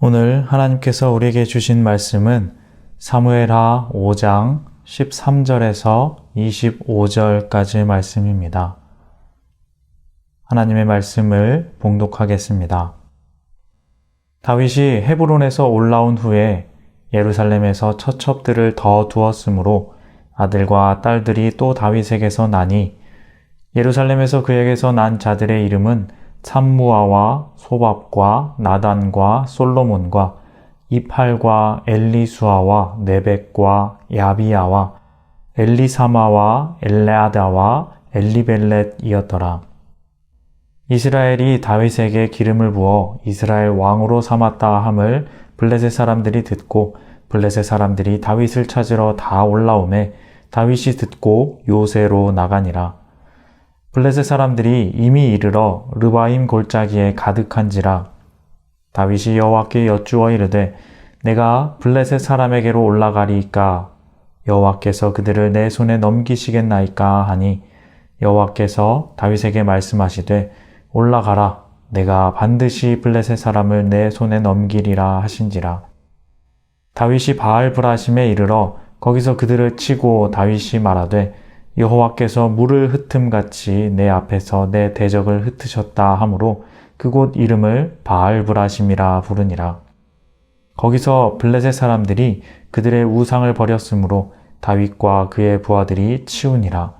오늘 하나님께서 우리에게 주신 말씀은 사무엘하 5장 13절에서 25절까지 말씀입니다. 하나님의 말씀을 봉독하겠습니다. 다윗이 헤브론에서 올라온 후에 예루살렘에서 처첩들을 더 두었으므로 아들과 딸들이 또 다윗에게서 나니 예루살렘에서 그에게서 난 자들의 이름은 참무아와 소밥과 나단과 솔로몬과 이팔과 엘리수아와 네벡과 야비야와 엘리사마와 엘레아다와 엘리벨렛이었더라. 이스라엘이 다윗에게 기름을 부어 이스라엘 왕으로 삼았다 함을 블레셋 사람들이 듣고 블레셋 사람들이 다윗을 찾으러 다 올라오매 다윗이 듣고 요새로 나가니라. 블레셋 사람들이 이미 이르러 르바임 골짜기에 가득한지라. 다윗이 여호와께 여쭈어 이르되 내가 블레셋 사람에게로 올라가리이까 여호와께서 그들을 내 손에 넘기시겠나이까 하니 여호와께서 다윗에게 말씀하시되 올라가라 내가 반드시 블레셋 사람을 내 손에 넘기리라 하신지라. 다윗이 바알브라심에 이르러 거기서 그들을 치고 다윗이 말하되 여호와께서 물을 흩음같이 내 앞에서 내 대적을 흩으셨다 하므로 그곳 이름을 바알브라심이라 부르니라. 거기서 블레셋 사람들이 그들의 우상을 버렸으므로 다윗과 그의 부하들이 치우니라.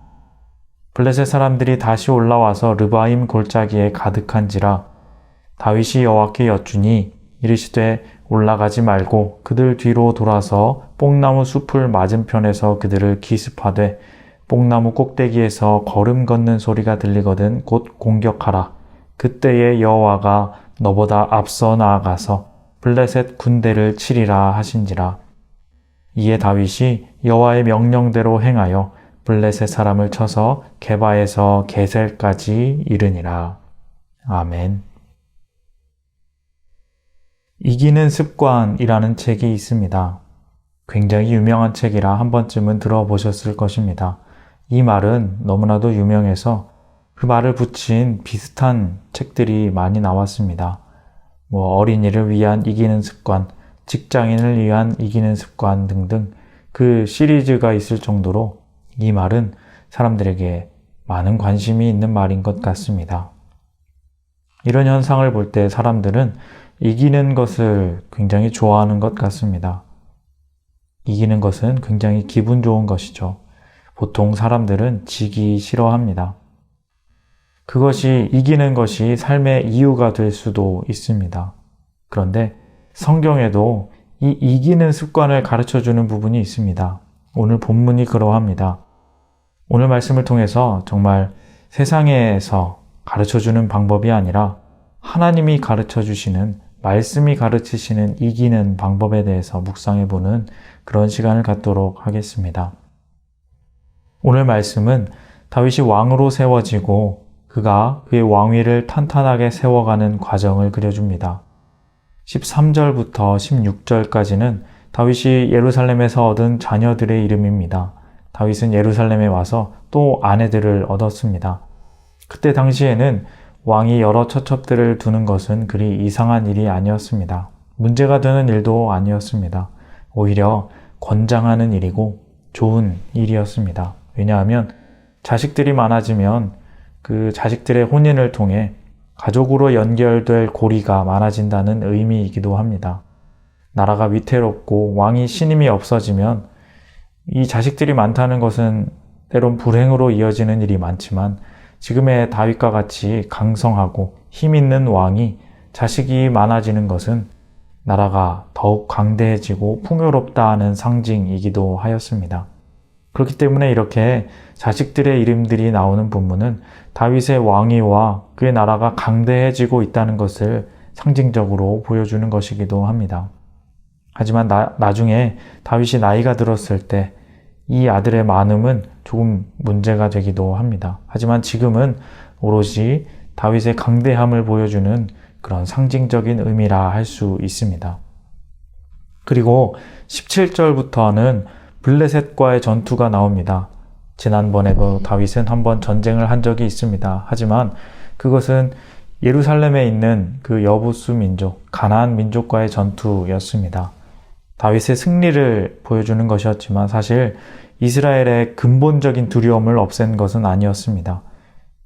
블레셋 사람들이 다시 올라와서 르바임 골짜기에 가득한지라. 다윗이 여호와께 여쭈니 이르시되 올라가지 말고 그들 뒤로 돌아서 뽕나무 숲을 맞은편에서 그들을 기습하되 뽕나무 꼭대기에서 걸음 걷는 소리가 들리거든 곧 공격하라. 그때에 여호와가 너보다 앞서 나아가서 블레셋 군대를 치리라 하신지라. 이에 다윗이 여호와의 명령대로 행하여 블레셋 사람을 쳐서 게바에서 게셀까지 이르니라. 아멘. 이기는 습관이라는 책이 있습니다. 굉장히 유명한 책이라 한 번쯤은 들어보셨을 것입니다. 이 말은 너무나도 유명해서 그 말을 붙인 비슷한 책들이 많이 나왔습니다. 어린이를 위한 이기는 습관, 직장인을 위한 이기는 습관 등등 그 시리즈가 있을 정도로 이 말은 사람들에게 많은 관심이 있는 말인 것 같습니다. 이런 현상을 볼 때 사람들은 이기는 것을 굉장히 좋아하는 것 같습니다. 이기는 것은 굉장히 기분 좋은 것이죠. 보통 사람들은 지기 싫어합니다. 그것이 이기는 것이 삶의 이유가 될 수도 있습니다. 그런데 성경에도 이 이기는 습관을 가르쳐주는 부분이 있습니다. 오늘 본문이 그러합니다. 오늘 말씀을 통해서 정말 세상에서 가르쳐주는 방법이 아니라 하나님이 가르쳐주시는 말씀이 가르치시는 이기는 방법에 대해서 묵상해보는 그런 시간을 갖도록 하겠습니다. 오늘 말씀은 다윗이 왕으로 세워지고 그가 그의 왕위를 탄탄하게 세워가는 과정을 그려줍니다. 13절부터 16절까지는 다윗이 예루살렘에서 얻은 자녀들의 이름입니다. 다윗은 예루살렘에 와서 또 아내들을 얻었습니다. 그때 당시에는 왕이 여러 처첩들을 두는 것은 그리 이상한 일이 아니었습니다. 문제가 되는 일도 아니었습니다. 오히려 권장하는 일이고 좋은 일이었습니다. 왜냐하면 자식들이 많아지면 그 자식들의 혼인을 통해 가족으로 연결될 고리가 많아진다는 의미이기도 합니다. 나라가 위태롭고 왕이 신임이 없어지면 이 자식들이 많다는 것은 때론 불행으로 이어지는 일이 많지만 지금의 다윗과 같이 강성하고 힘 있는 왕이 자식이 많아지는 것은 나라가 더욱 강대해지고 풍요롭다 하는 상징이기도 하였습니다. 그렇기 때문에 이렇게 자식들의 이름들이 나오는 본문은 다윗의 왕위와 그의 나라가 강대해지고 있다는 것을 상징적으로 보여주는 것이기도 합니다. 하지만 나중에 다윗이 나이가 들었을 때 이 아들의 많음은 조금 문제가 되기도 합니다. 하지만 지금은 오롯이 다윗의 강대함을 보여주는 그런 상징적인 의미라 할 수 있습니다. 그리고 17절부터는 블레셋과의 전투가 나옵니다. 지난번에도 다윗은 한번 전쟁을 한 적이 있습니다. 하지만 그것은 예루살렘에 있는 그 여부수 민족, 가나안 민족과의 전투였습니다. 다윗의 승리를 보여주는 것이었지만 사실 이스라엘의 근본적인 두려움을 없앤 것은 아니었습니다.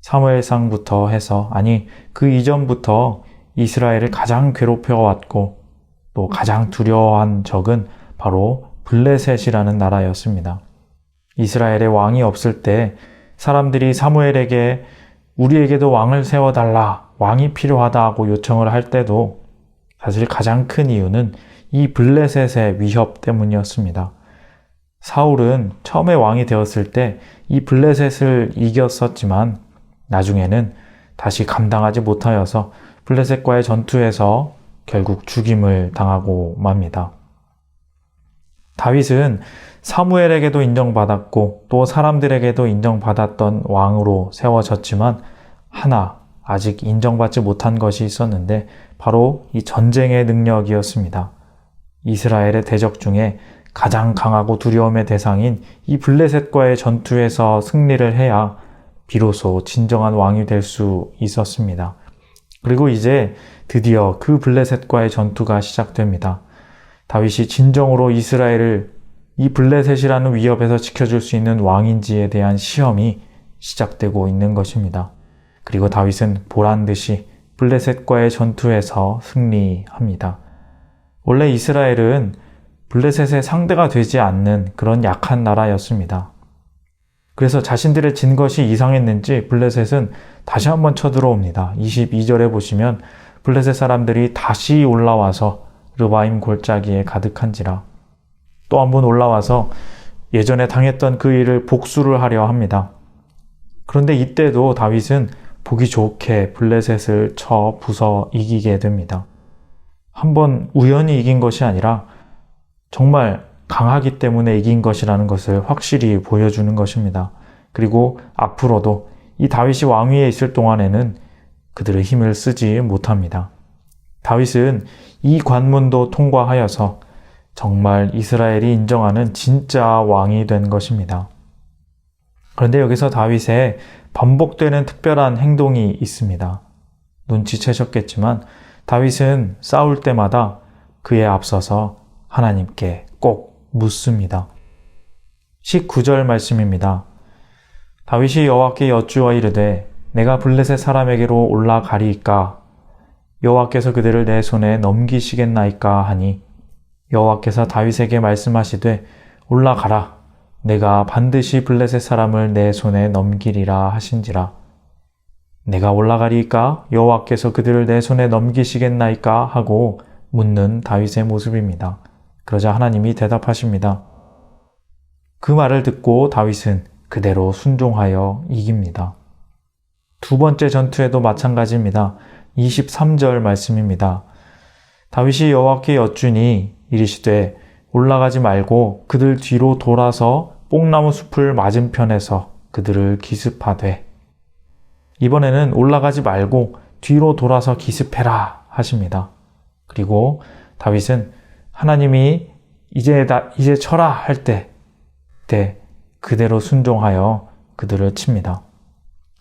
사무엘상부터 해서, 아니 그 이전부터 이스라엘을 가장 괴롭혀왔고 또 가장 두려워한 적은 바로 블레셋이라는 나라였습니다. 이스라엘의 왕이 없을 때 사람들이 사무엘에게 우리에게도 왕을 세워달라, 왕이 필요하다 하고 요청을 할 때도 사실 가장 큰 이유는 이 블레셋의 위협 때문이었습니다. 사울은 처음에 왕이 되었을 때 이 블레셋을 이겼었지만 나중에는 다시 감당하지 못하여서 블레셋과의 전투에서 결국 죽임을 당하고 맙니다. 다윗은 사무엘에게도 인정받았고 또 사람들에게도 인정받았던 왕으로 세워졌지만 하나 아직 인정받지 못한 것이 있었는데 바로 이 전쟁의 능력이었습니다. 이스라엘의 대적 중에 가장 강하고 두려움의 대상인 이 블레셋과의 전투에서 승리를 해야 비로소 진정한 왕이 될 수 있었습니다. 그리고 이제 드디어 그 블레셋과의 전투가 시작됩니다. 다윗이 진정으로 이스라엘을 이 블레셋이라는 위협에서 지켜줄 수 있는 왕인지에 대한 시험이 시작되고 있는 것입니다. 그리고 다윗은 보란듯이 블레셋과의 전투에서 승리합니다. 원래 이스라엘은 블레셋의 상대가 되지 않는 그런 약한 나라였습니다. 그래서 자신들의 진 것이 이상했는지 블레셋은 다시 한번 쳐들어옵니다. 22절에 보시면 블레셋 사람들이 다시 올라와서 르바임 골짜기에 가득한지라, 또 한번 올라와서 예전에 당했던 그 일을 복수를 하려 합니다. 그런데 이때도 다윗은 보기 좋게 블레셋을 쳐 부숴 이기게 됩니다. 한번 우연히 이긴 것이 아니라 정말 강하기 때문에 이긴 것이라는 것을 확실히 보여주는 것입니다. 그리고 앞으로도 이 다윗이 왕위에 있을 동안에는 그들의 힘을 쓰지 못합니다. 다윗은 이 관문도 통과하여서 정말 이스라엘이 인정하는 진짜 왕이 된 것입니다. 그런데 여기서 다윗의 반복되는 특별한 행동이 있습니다. 눈치채셨겠지만 다윗은 싸울 때마다 그에 앞서서 하나님께 꼭 묻습니다. 19절 말씀입니다. 다윗이 여호와께 여쭈어 이르되 내가 블레셋 사람에게로 올라가리이까? 여호와께서 그들을 내 손에 넘기시겠나이까 하니 여호와께서 다윗에게 말씀하시되 올라가라. 내가 반드시 블레셋 사람을 내 손에 넘기리라 하신지라. 내가 올라가리이까? 여호와께서 그들을 내 손에 넘기시겠나이까? 하고 묻는 다윗의 모습입니다. 그러자 하나님이 대답하십니다. 그 말을 듣고 다윗은 그대로 순종하여 이깁니다. 두 번째 전투에도 마찬가지입니다. 23절 말씀입니다. 다윗이 여호와께 여쭈니 이르시되 올라가지 말고 그들 뒤로 돌아서 뽕나무 숲을 맞은편에서 그들을 기습하되. 이번에는 올라가지 말고 뒤로 돌아서 기습해라 하십니다. 그리고 다윗은 하나님이 이제 쳐라 할 때 그대로 순종하여 그들을 칩니다.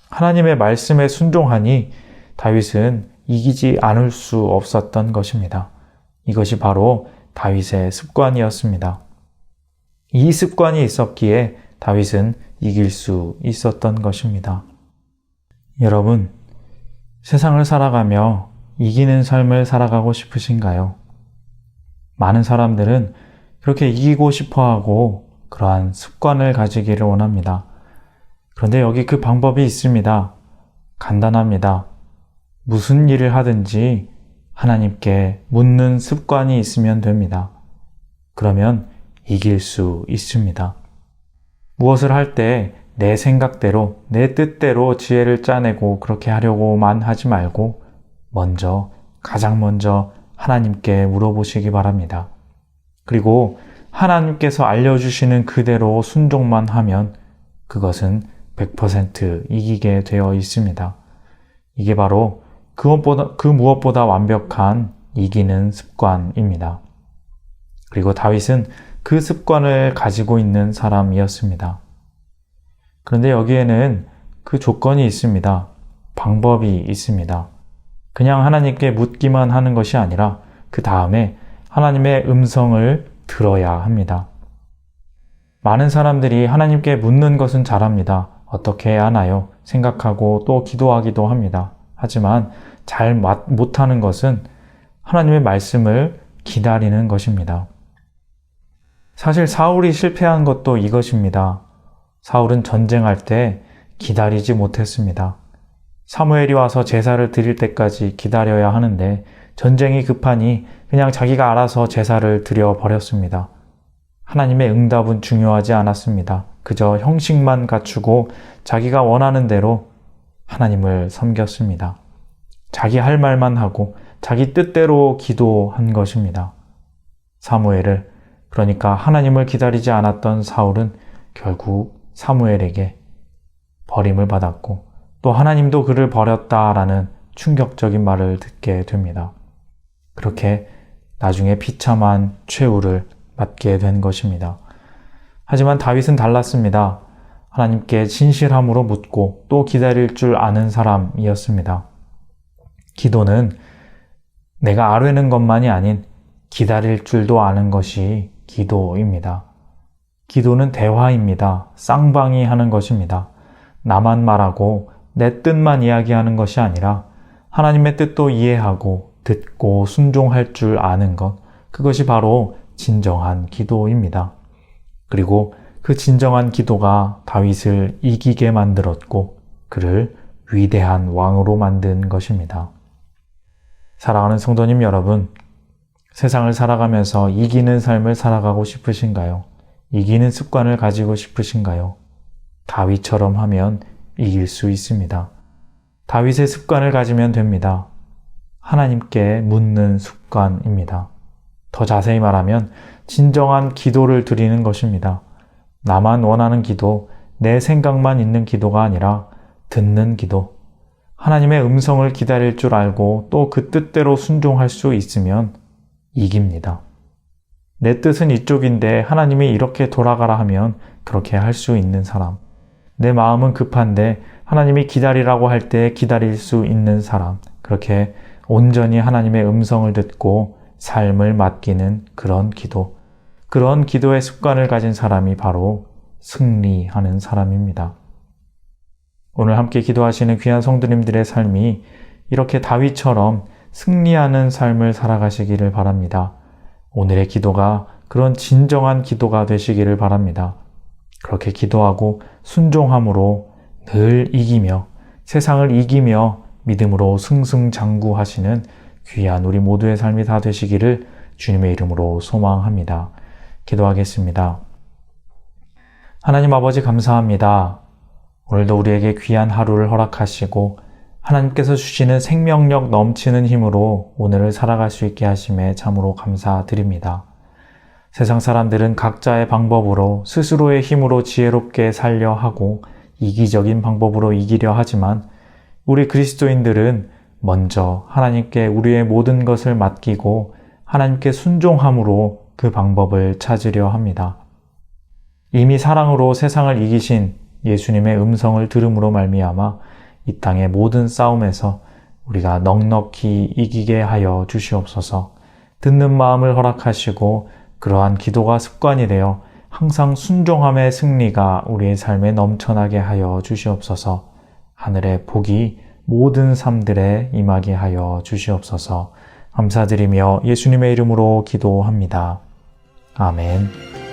하나님의 말씀에 순종하니 다윗은 이기지 않을 수 없었던 것입니다. 이것이 바로 다윗의 습관이었습니다. 이 습관이 있었기에 다윗은 이길 수 있었던 것입니다. 여러분, 세상을 살아가며 이기는 삶을 살아가고 싶으신가요? 많은 사람들은 그렇게 이기고 싶어하고 그러한 습관을 가지기를 원합니다. 그런데 여기 그 방법이 있습니다. 간단합니다. 무슨 일을 하든지 하나님께 묻는 습관이 있으면 됩니다. 그러면 이길 수 있습니다. 무엇을 할 때 내 생각대로, 내 뜻대로 지혜를 짜내고 그렇게 하려고만 하지 말고 가장 먼저 하나님께 물어보시기 바랍니다. 그리고 하나님께서 알려주시는 그대로 순종만 하면 그것은 100% 이기게 되어 있습니다. 이게 바로 그 무엇보다 완벽한 이기는 습관입니다. 그리고 다윗은 그 습관을 가지고 있는 사람이었습니다. 그런데 여기에는 그 조건이 있습니다. 방법이 있습니다. 그냥 하나님께 묻기만 하는 것이 아니라 그 다음에 하나님의 음성을 들어야 합니다. 많은 사람들이 하나님께 묻는 것은 잘합니다. 어떻게 해야 하나요? 생각하고 또 기도하기도 합니다. 하지만 잘 못하는 것은 하나님의 말씀을 기다리는 것입니다. 사실 사울이 실패한 것도 이것입니다. 사울은 전쟁할 때 기다리지 못했습니다. 사무엘이 와서 제사를 드릴 때까지 기다려야 하는데 전쟁이 급하니 그냥 자기가 알아서 제사를 드려 버렸습니다. 하나님의 응답은 중요하지 않았습니다. 그저 형식만 갖추고 자기가 원하는 대로 하나님을 섬겼습니다. 자기 할 말만 하고 자기 뜻대로 기도한 것입니다. 사무엘을, 그러니까 하나님을 기다리지 않았던 사울은 결국 사무엘에게 버림을 받았고 또 하나님도 그를 버렸다라는 충격적인 말을 듣게 됩니다. 그렇게 나중에 비참한 최후를 맞게 된 것입니다. 하지만 다윗은 달랐습니다. 하나님께 진실함으로 묻고 또 기다릴 줄 아는 사람이었습니다. 기도는 내가 아뢰는 것만이 아닌 기다릴 줄도 아는 것이 기도입니다. 기도는 대화입니다. 쌍방이 하는 것입니다. 나만 말하고 내 뜻만 이야기하는 것이 아니라 하나님의 뜻도 이해하고 듣고 순종할 줄 아는 것, 그것이 바로 진정한 기도입니다. 그리고 그 진정한 기도가 다윗을 이기게 만들었고 그를 위대한 왕으로 만든 것입니다. 사랑하는 성도님 여러분, 세상을 살아가면서 이기는 삶을 살아가고 싶으신가요? 이기는 습관을 가지고 싶으신가요? 다윗처럼 하면 이길 수 있습니다. 다윗의 습관을 가지면 됩니다. 하나님께 묻는 습관입니다. 더 자세히 말하면 진정한 기도를 드리는 것입니다. 나만 원하는 기도, 내 생각만 있는 기도가 아니라 듣는 기도. 하나님의 음성을 기다릴 줄 알고 또 그 뜻대로 순종할 수 있으면 이깁니다. 내 뜻은 이쪽인데 하나님이 이렇게 돌아가라 하면 그렇게 할 수 있는 사람. 내 마음은 급한데 하나님이 기다리라고 할 때 기다릴 수 있는 사람. 그렇게 온전히 하나님의 음성을 듣고 삶을 맡기는 그런 기도. 그런 기도의 습관을 가진 사람이 바로 승리하는 사람입니다. 오늘 함께 기도하시는 귀한 성도님들의 삶이 이렇게 다윗처럼 승리하는 삶을 살아가시기를 바랍니다. 오늘의 기도가 그런 진정한 기도가 되시기를 바랍니다. 그렇게 기도하고 순종함으로 늘 이기며 세상을 이기며 믿음으로 승승장구하시는 귀한 우리 모두의 삶이 다 되시기를 주님의 이름으로 소망합니다. 기도하겠습니다. 하나님 아버지 감사합니다. 오늘도 우리에게 귀한 하루를 허락하시고 하나님께서 주시는 생명력 넘치는 힘으로 오늘을 살아갈 수 있게 하심에 참으로 감사드립니다. 세상 사람들은 각자의 방법으로 스스로의 힘으로 지혜롭게 살려 하고 이기적인 방법으로 이기려 하지만 우리 그리스도인들은 먼저 하나님께 우리의 모든 것을 맡기고 하나님께 순종함으로 그 방법을 찾으려 합니다. 이미 사랑으로 세상을 이기신 예수님의 음성을 들음으로 말미암아 이 땅의 모든 싸움에서 우리가 넉넉히 이기게 하여 주시옵소서. 듣는 마음을 허락하시고 그러한 기도가 습관이 되어 항상 순종함의 승리가 우리의 삶에 넘쳐나게 하여 주시옵소서. 하늘의 복이 모든 삶들에 임하게 하여 주시옵소서. 감사드리며 예수님의 이름으로 기도합니다. 아멘.